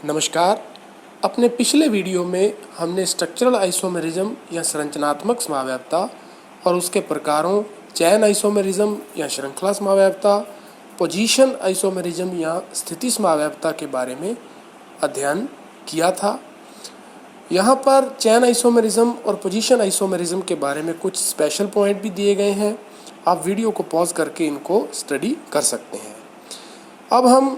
नमस्कार। अपने पिछले वीडियो में हमने स्ट्रक्चरल आइसोमेरिज्म या संरचनात्मक समव्यवता और उसके प्रकारों चैन आइसोमेरिज्म या श्रृंखला समव्यवता, पोजीशन आइसोमेरिज्म या स्थिति समव्यवता के बारे में अध्ययन किया था। यहाँ पर चैन आइसोमेरिज्म और पोजीशन आइसोमेरिज्म के बारे में कुछ स्पेशल पॉइंट भी दिए गए हैं। आप वीडियो को पॉज करके इनको स्टडी कर सकते हैं। अब हम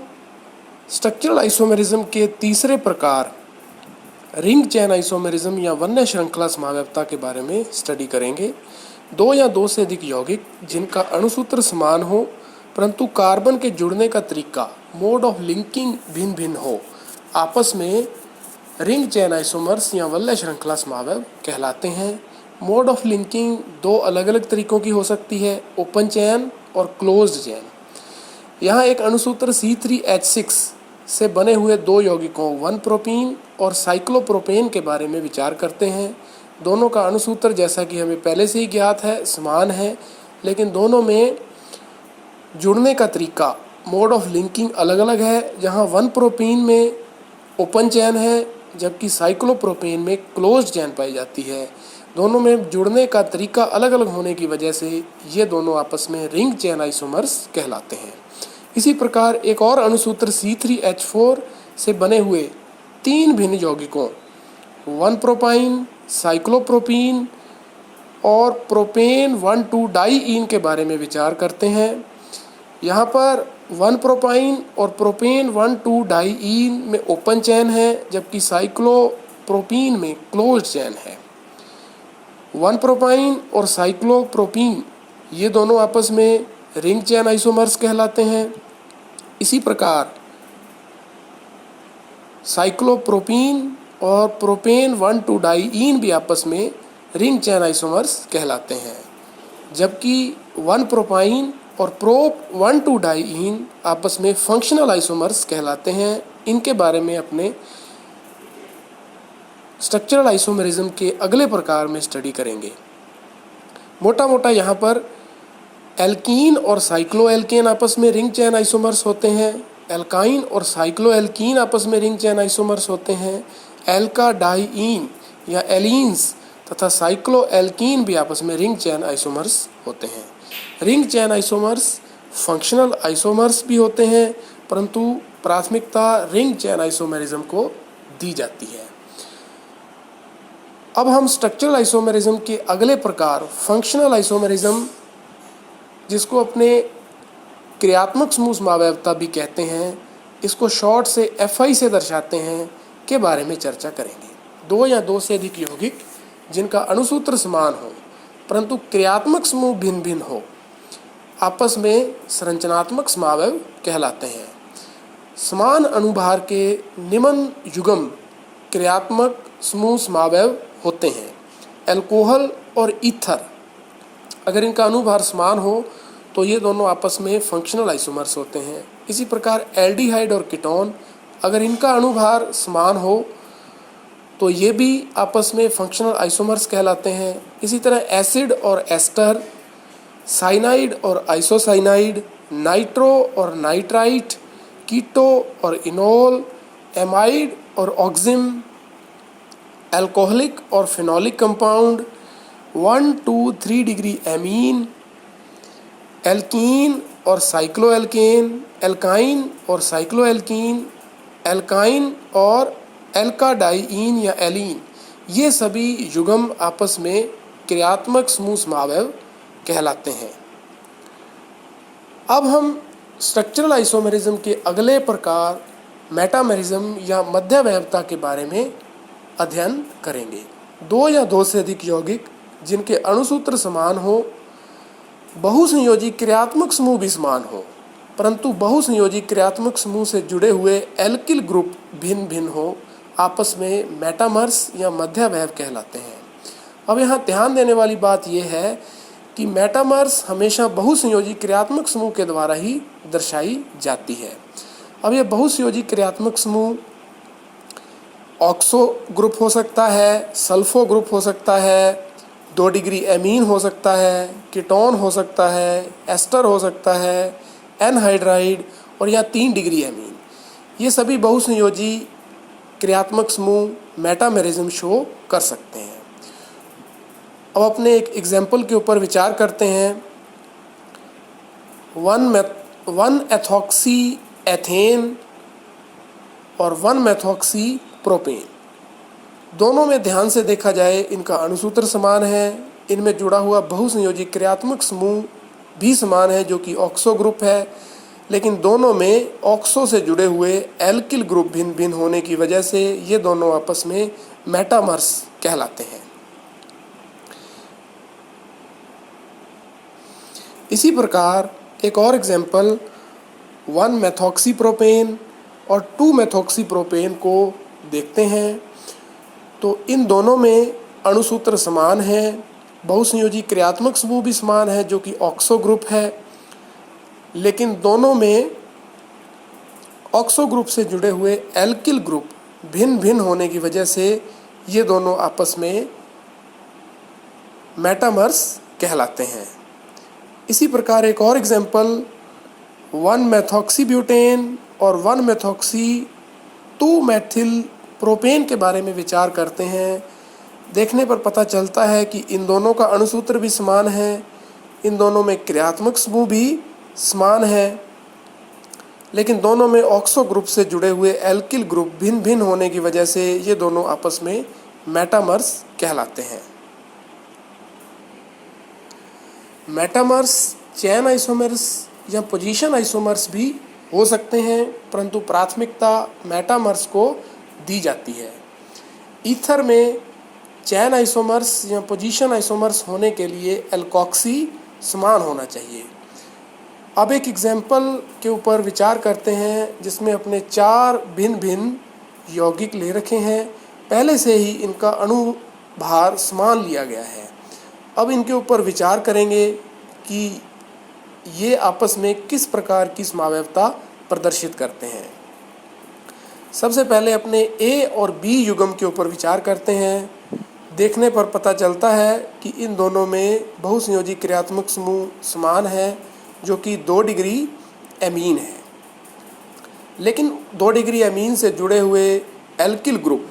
स्ट्रक्चरल आइसोमेरिज्म के तीसरे प्रकार रिंग चैन आइसोमेरिज्म या वन्य श्रृंखला समव्यवता के बारे में स्टडी करेंगे। दो या दो से अधिक यौगिक जिनका अणुसूत्र समान हो परंतु कार्बन के जुड़ने का तरीका मोड ऑफ लिंकिंग भिन्न भिन्न हो, आपस में रिंग चैन आइसोमर्स या वन्य श्रृंखला समव्यव कहलाते हैं। मोड ऑफ लिंकिंग दो अलग अलग तरीकों की हो सकती है, ओपन चैन और क्लोज्ड चैन। यहाँ एक अणुसूत्र C3H6 से बने हुए दो यौगिकों 1-प्रोपीन और साइक्लोप्रोपेन के बारे में विचार करते हैं। दोनों का अणुसूत्र जैसा कि हमें पहले से ही ज्ञात है समान है, लेकिन दोनों में जुड़ने का तरीका मोड ऑफ लिंकिंग अलग अलग है। जहाँ 1-प्रोपीन में ओपन चैन है जबकि साइक्लोप्रोपेन में क्लोज्ड चैन पाई जाती है। दोनों में जुड़ने का तरीका अलग अलग होने की वजह से ये दोनों आपस में रिंग चैन आइसोमर्स कहलाते हैं। इसी प्रकार एक और अणुसूत्र C3H4 से बने हुए तीन भिन्न यौगिकों 1-प्रोपाइन, साइक्लोप्रोपीन और प्रोपेन 1,2-डाईईन के बारे में विचार करते हैं। यहाँ पर 1-प्रोपाइन और प्रोपेन 1,2-डाईईन में ओपन चैन है जबकि साइक्लोप्रोपीन में क्लोज्ड चैन है। 1-प्रोपाइन और साइक्लोप्रोपीन ये दोनों आपस में रिंग चैन आइसोमर्स कहलाते हैं। इसी प्रकार साइक्लोप्रोपीन और प्रोपेन 1,2-डाईईन भी आपस में रिंग चैन आइसोमर्स कहलाते हैं, जबकि 1-प्रोपाइन और प्रोप 1,2-डाईईन आपस में फंक्शनल आइसोमर्स कहलाते हैं। इनके बारे में अपने स्ट्रक्चरल आइसोमेरिज्म के अगले प्रकार में स्टडी करेंगे। मोटा मोटा यहाँ पर एल्कीन और साइक्लोएल्केन आपस में रिंग चैन आइसोमर्स होते हैं। एल्काइन और साइक्लोएल्कीन आपस में रिंग चैन आइसोमर्स होते हैं। एल्का डाईईन या एलीन्स तथा साइक्लोएल्कीन भी आपस में रिंग चैन आइसोमर्स होते हैं। रिंग चैन आइसोमर्स फंक्शनल आइसोमर्स भी होते हैं, परंतु प्राथमिकता रिंग चैन आइसोमेरिज्म को दी जाती है। अब हम स्ट्रक्चरल आइसोमेरिज्म के अगले प्रकार फंक्शनल आइसोमेरिज्म, जिसको अपने क्रियात्मक समूह समव्यवता भी कहते हैं, इसको शॉर्ट से FI से दर्शाते हैं, के बारे में चर्चा करेंगे। दो या दो से अधिक यौगिक जिनका अणुसूत्र समान हो परंतु क्रियात्मक समूह भिन्न भिन्न हो, आपस में संरचनात्मक समव्यव कहलाते हैं। समान अणुभार के निम्न युग्म क्रियात्मक समूह समव्यव होते हैं। अल्कोहल और ईथर, अगर इनका अणुभार समान हो तो ये दोनों आपस में फंक्शनल आइसोमर्स होते हैं। इसी प्रकार एल्डिहाइड और कीटोन, अगर इनका अणुभार समान हो तो ये भी आपस में फंक्शनल आइसोमर्स कहलाते हैं। इसी तरह एसिड और एस्टर, साइनाइड और आइसोसाइनाइड, नाइट्रो और नाइट्राइट, कीटो और इनोल, एमाइड और ऑक्सिम, अल्कोहलिक और phenolic compound, 1,2,3 degree amine, alkene और साइक्लोएल्केन, एल्काइन और साइक्लोएल्कीन, एल्काइन और एल्का डाईईन या एलीन, ये सभी युग्म आपस में क्रियात्मक समूह समव्यव कहलाते हैं। अब हम स्ट्रक्चरल आइसोमेरिज्म के अगले प्रकार मेटामेरिज्म या मध्यवयवता के बारे में अध्ययन करेंगे। दो या दो से अधिक यौगिक जिनके अणुसूत्र समान हो, बहुसंयोजी क्रियात्मक समूह भी समान हो, परंतु बहुसंयोजी क्रियात्मक समूह से जुड़े हुए एल्किल ग्रुप भिन्न भिन्न हो, आपस में मेटामर्स या मध्यवयव कहलाते हैं। अब यहाँ ध्यान देने वाली बात यह है कि मेटामर्स हमेशा बहुसंयोजी क्रियात्मक समूह के द्वारा ही दर्शाई जाती है। अब यह बहुसंयोजी क्रियात्मक समूह ऑक्सो ग्रुप हो सकता है, सल्फो ग्रुप हो सकता है, 2 डिग्री एमीन हो सकता है, कीटोन हो सकता है, एस्टर हो सकता है, एनहाइड्राइड और या 3 डिग्री एमीन। ये सभी बहुसंयोजी क्रियात्मक समूह मेटामेरिज्म शो कर सकते हैं। अब अपने एक एग्जाम्पल के ऊपर विचार करते हैं। 1-एथॉक्सी एथेन और 1-मेथॉक्सी प्रोपेन, दोनों में ध्यान से देखा जाए इनका अणुसूत्र समान है। इनमें जुड़ा हुआ बहुसंयोजी क्रियात्मक समूह भी समान है जो कि ऑक्सो ग्रुप है, लेकिन दोनों में ऑक्सो से जुड़े हुए एल्किल ग्रुप भिन्न भिन्न होने की वजह से ये दोनों आपस में मेटामर्स कहलाते हैं। इसी प्रकार एक और एग्जाम्पल 1-मेथॉक्सी प्रोपेन और 2-मेथॉक्सी प्रोपेन को देखते हैं। तो इन दोनों में अणुसूत्र समान है, बहुसंयोजी क्रियात्मक समूह भी समान है जो कि ऑक्सो ग्रुप है, लेकिन दोनों में ऑक्सो ग्रुप से जुड़े हुए एल्किल ग्रुप भिन्न भिन्न होने की वजह से ये दोनों आपस में मेटामर्स कहलाते हैं। इसी प्रकार एक और एग्जाम्पल 1-मेथॉक्सी ब्यूटेन और 1-मेथॉक्सी 2-मेथिल प्रोपेन के बारे में विचार करते हैं। देखने पर पता चलता है कि इन दोनों का अणुसूत्र भी समान है, इन दोनों में क्रियात्मक समूह भी समान है, लेकिन दोनों में ऑक्सो ग्रुप से जुड़े हुए एल्किल ग्रुप भिन्न भिन्न होने की वजह से ये दोनों आपस में मेटामर्स कहलाते हैं। मेटामर्स चेन आइसोमर्स या पोजीशन आइसोमर्स भी हो सकते हैं, परंतु प्राथमिकता मेटामर्स को दी जाती है। ईथर में चेन आइसोमर्स या पोजीशन आइसोमर्स होने के लिए एल्कोक्सी समान होना चाहिए। अब एक एग्जाम्पल के ऊपर विचार करते हैं जिसमें अपने 4 भिन्न भिन्न यौगिक ले रखे हैं। पहले से ही इनका अणु भार समान लिया गया है। अब इनके ऊपर विचार करेंगे कि ये आपस में किस प्रकार की समवायवता प्रदर्शित करते हैं। सबसे पहले अपने ए और बी युग्म के ऊपर विचार करते हैं। देखने पर पता चलता है कि इन दोनों में बहुसंयोजी क्रियात्मक समूह समान है जो कि 2 डिग्री एमीन है, लेकिन 2 डिग्री एमीन से जुड़े हुए एल्किल ग्रुप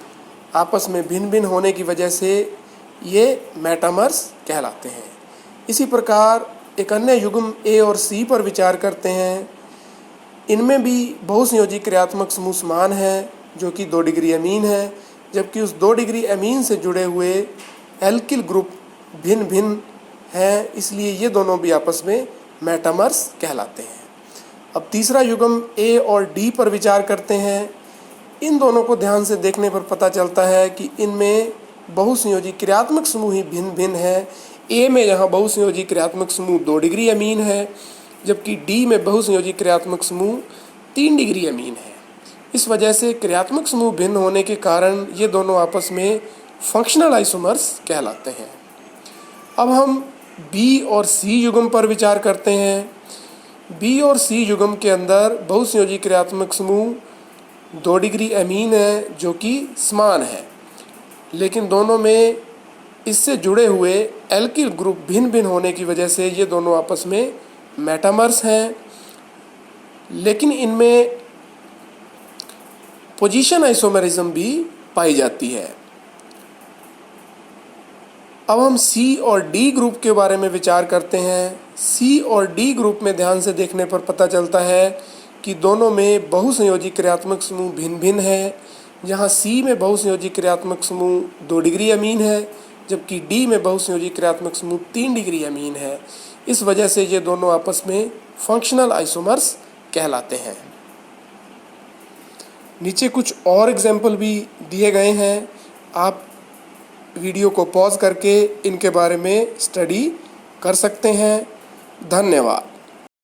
आपस में भिन्न भिन्न होने की वजह से ये मेटामर्स कहलाते हैं। इसी प्रकार एक अन्य युग्म ए और सी पर विचार करते हैं। इनमें भी बहुसंयोजी क्रियात्मक समूह समान है जो कि 2 डिग्री एमीन है, जबकि उस 2 डिग्री एमीन से जुड़े हुए एल्किल ग्रुप भिन्न भिन्न हैं, इसलिए ये दोनों भी आपस में मेटामर्स कहलाते हैं। अब तीसरा युग्म ए और डी पर विचार करते हैं। इन दोनों को ध्यान से देखने पर पता चलता है कि इनमें बहुसंयोजी क्रियात्मक समूह ही भिन्न भिन्न है। ए में यहाँ बहुसंयोजी क्रियात्मक समूह 2 डिग्री एमीन है, जबकि डी में बहुसंयोजी क्रियात्मक समूह 3 डिग्री एमीन है। इस वजह से क्रियात्मक समूह भिन्न होने के कारण ये दोनों आपस में फंक्शनल आइसोमर्स कहलाते हैं। अब हम बी और सी युग्म पर विचार करते हैं। बी और सी युग्म के अंदर बहुसंयोजी क्रियात्मक समूह 2 डिग्री एमीन है जो कि समान है, लेकिन दोनों में इससे जुड़े हुए एल्किल ग्रुप भिन्न भिन्न होने की वजह से ये दोनों आपस में मेटामर्स हैं, लेकिन इनमें पोजीशन आइसोमेरिज्म भी पाई जाती है। अब हम सी और डी ग्रुप के बारे में विचार करते हैं। सी और डी ग्रुप में ध्यान से देखने पर पता चलता है कि दोनों में बहुसंयोजी क्रियात्मक समूह भिन्न भिन्न है। जहाँ सी में बहुसंयोजी क्रियात्मक समूह 2 डिग्री एमीन है, जबकि डी में बहुसंयोजी क्रियात्मक समूह 3 डिग्री एमीन है। इस वजह से ये दोनों आपस में फंक्शनल आइसोमर्स कहलाते हैं। नीचे कुछ और एग्जाम्पल भी दिए गए हैं। आप वीडियो को पॉज करके इनके बारे में स्टडी कर सकते हैं। धन्यवाद।